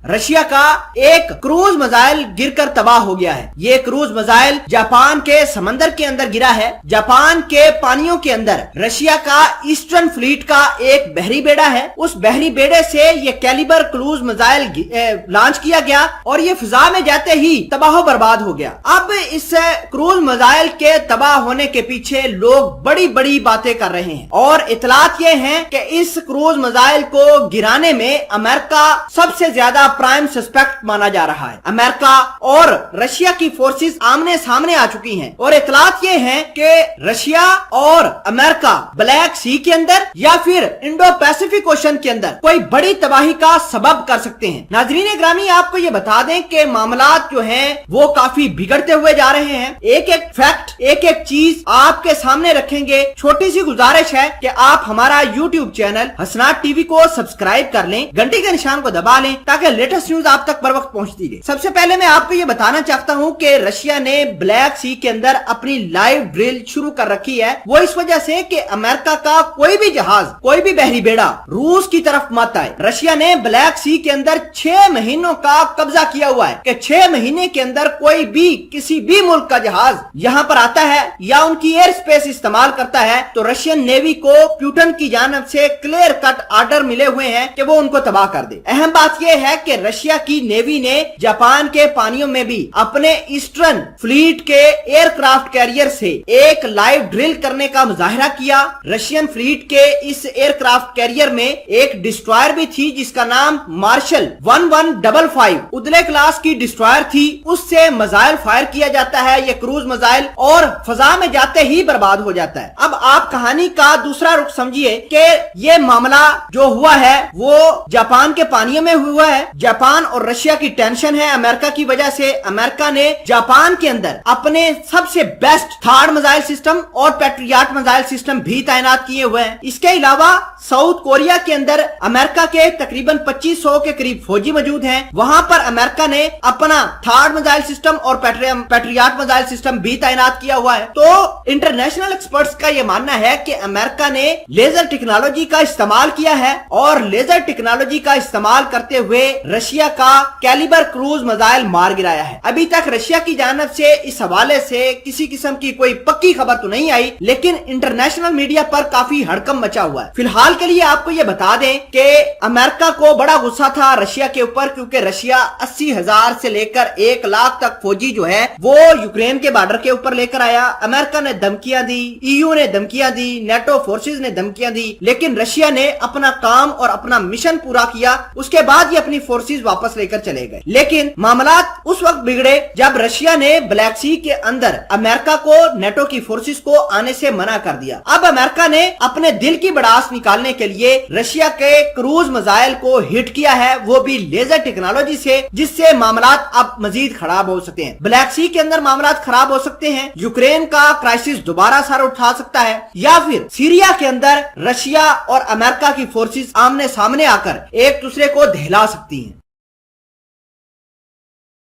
Russia का एक cruise missile गिरकर तबाह हो गया है। ये क्रूज मिसाइल जापान के समंदर के अंदर गिरा है। जापान के पानियों के अंदर रशिया का ईस्टर्न फ्लीट का एक बहरी बेड़ा है। उस बहरी बेड़े से ये कैलिबर क्रूज मिसाइल लॉन्च किया गया और ये फिजा में जाते ही तबाह बर्बाद हो गया। अब इस क्रूज मिसाइल के तबाह होने के पीछे लोग बड़ी बड़ी बातें कर रहे हैं और इतलात ये हैं कि इस क्रूज मिसाइल को गिराने में अमेरिका सबसे ज्यादा प्राइम सस्पेक्ट माना जा रहा है। अमेरिका और रशिया की फोर्सेस आमने सामने आ चुकी हैं और इतलात ये हैं कि रशिया और अमेरिका ब्लैक सी के अंदर या फिर इंडो पैसिफिक ओशन के अंदर कोई बड़ी तबाही का सबब कर सकते हैं। नाजरीन ग्रामी, आपको ये बता दें कि मामलात जो हैं वो काफी बिगड़ते हुए जा रहे हैं। एक एक फैक्ट, एक एक चीज आपके सामने रखेंगे। छोटी सी गुजारिश है कि आप हमारा यूट्यूब चैनल हसनात टीवी को सब्सक्राइब कर लें, घंटी के निशान को दबा लें ताकि लेटेस्ट न्यूज आप तक बर वक्त पहुंचती रहे। सबसे पहले मैं आपको ये बताना चाहता हूं कि रशिया ने ब्लैक सी के अंदर अपनी लाइव ड्रिल शुरू कर रखी है। वो इस वजह से कि अमेरिका का कोई भी जहाज, कोई भी बहरी बेड़ा रूस की तरफ मत आए। रशिया ने ब्लैक सी के अंदर 6 महीनों का कब्जा किया हुआ है कि 6 महीने के अंदर कोई भी किसी भी मुल्क का जहाज यहाँ पर आता है या उनकी एयर स्पेस इस्तेमाल करता है तो रशियन नेवी को पुतिन की जानिब से क्लियर कट आर्डर मिले हुए हैं कि वो उनको तबाह कर दे। अहम बात यह है कि रशिया की नेवी ने जापान के पानियों में भी अपने ईस्टर्न फ्लीट के एयरक्राफ्ट कैरियर से एक लाइव ड्रिल करने का मुजाहिरा किया। रशियन फ्लीट के इस एयरक्राफ्ट कैरियर में एक डिस्ट्रॉयर भी थी जिसका नाम मार्शल 1155 उदले क्लास की डिस्ट्रॉयर थी। उससे मिसाइल फायर किया जाता है, ये क्रूज मिसाइल, और फजा में जाते ही बर्बाद हो जाता है। अब आप कहानी का दूसरा रुख समझिए कि ये मामला जो हुआ है वो जापान के पानियों में हुआ है। जापान और रशिया की टेंशन है अमेरिका की वजह से। अमेरिका ने जापान के अंदर अपने सबसे बेस्ट थार्ड मिसाइल सिस्टम और पैट्रियट मिसाइल सिस्टम भी तैनात किए हुए हैं। इसके अलावा साउथ कोरिया के अंदर अमेरिका के तकरीबन 2500 के करीब फौजी मौजूद हैं। वहां पर अमेरिका ने अपना थर्ड मिसाइल सिस्टम और पैट्रियट मिसाइल सिस्टम भी तैनात किया हुआ है। तो इंटरनेशनल एक्सपर्ट्स का यह मानना है कि अमेरिका ने लेजर टेक्नोलॉजी का इस्तेमाल किया है और लेजर टेक्नोलॉजी का इस्तेमाल करते हुए रशिया का कैलिबर क्रूज मिसाइल मार गिराया है। अभी तक रशिया की जानिब से इस हवाले से किसी किस्म की कोई पक्की खबर तो नहीं आई, लेकिन इंटरनेशनल मीडिया पर काफी हड़कंप मचा हुआ है। फिलहाल के लिए आपको ये बता दें कि अमेरिका को बड़ा गुस्सा था रशिया के ऊपर, क्योंकि रशिया 80,000 से लेकर 1 लाख तक फौजी जो है वो यूक्रेन के बॉर्डर के ऊपर लेकर आया। अमेरिका ने धमकियां दी, ईयू ने धमकियां दी, नेटो फोर्सेज ने धमकियां दी, लेकिन रशिया ने अपना काम और अपना मिशन पूरा किया। उसके बाद ये अपनी फोर्सेज वापस लेकर चले गए। लेकिन मामलात उस वक्त बिगड़े जब रशिया ने ब्लैक सी के अंदर अमेरिका को, नेटो की फोर्सेज को आने से मना कर दिया। अब अमेरिका ने अपने दिल की भड़ास निकालने के लिए रशिया के क्रूज मिसाइल को हिट किया है, वो भी लेजर टेक्नोलॉजी से, जिससे मामलात अब मजीद खराब हो सकते हैं। ब्लैक सी के अंदर मामलात खराब हो सकते हैं, यूक्रेन का क्राइसिस दोबारा सर उठा सकता है, या फिर सीरिया के अंदर रशिया और अमेरिका की फोर्सेस आमने सामने आकर एक दूसरे को दहला सकती हैं।